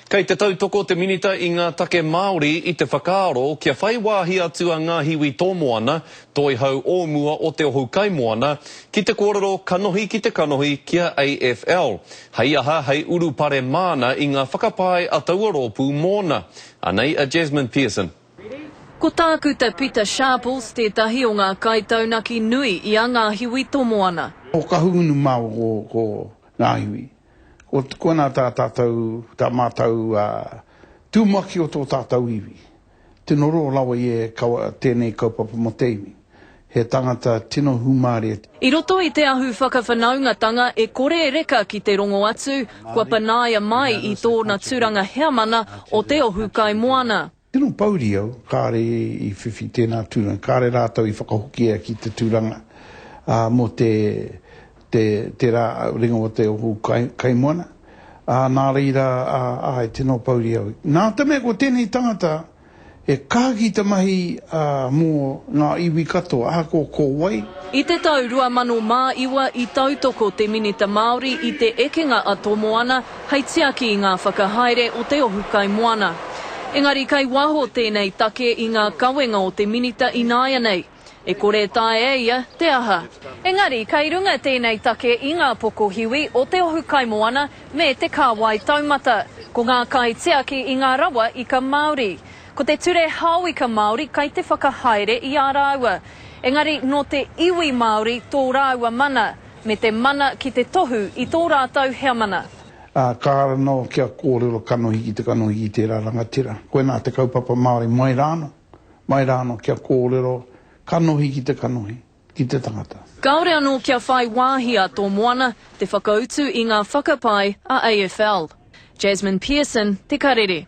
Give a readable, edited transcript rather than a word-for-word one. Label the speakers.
Speaker 1: Kei te tautoko te minita I ngā take Māori I te whakaaro, kia whai wāhi atu a ngā hiwi tō moana, toi hau o mua o te ohu kai moana, ki te kōrero kanohi ki te kanohi kia AFL. Hei aha, hei uru pare māna I ngā whakapai a taua rōpū mōna. Anei a Jasmine Pearson.
Speaker 2: Ko tākuta Peter Sharples, tētahi o ngā kaitaunaki nui I a ngā hiwi tō moana.
Speaker 3: O ka hunu mau ko ngā hiwi. O kona tā tātou, tā mātou tūmaki o tō tātou iwi. Te noro lawa I tēnei kaupapa mo te iwi. He tangata tino humare.
Speaker 2: I roto I te ahu whakawhanaungatanga e kore reka ki te rongo atu, kua panaia mai I tōna tūranga heamana o te ohu kai moana.
Speaker 3: Tino pauri au, kāre I whiwhi tēnā tūranga, kāre rātou I whakahokia ki te tūranga mo te rā ringa o te ohu kai moana. Nā reira e tino pauri au. Nā te mea ko tēnei tangata e kāki te mahi mō ngā iwi katoa, ko wai.
Speaker 2: I te tau 2001 I tautoko te minita Māori I te ekenga a tō moana, hei tiaki I ngā whakahaere o te ohu kai moana. Engari kai waho tēnei take I ngā kawenga o te minita I nāia nei. E kore tae e ia, te aha. Engari, kai runga tēnei take I ngā poko hiwi o te ohu kai moana me te kāwai taumata, ko ngā kai tiaki I ngā rawa I ka Māori. Ko te ture hau I ka Māori kai te whakahaere I a rāua. Engari, no te iwi Māori tō rāua mana, me te mana ki te tohu I tō rātau hea mana.
Speaker 3: Kāra no kia kōrero kanohi ki te kanohi I te rangatira. Koe nā te kaupapa Māori mai rāno kia kōrero kanohi ki te kanohi, ki te tangata.
Speaker 2: Kaore anō kia whai wāhi a tō moana, te whakautu I ngā whakapai a AFL. Jasmine Pearson, Te Karere.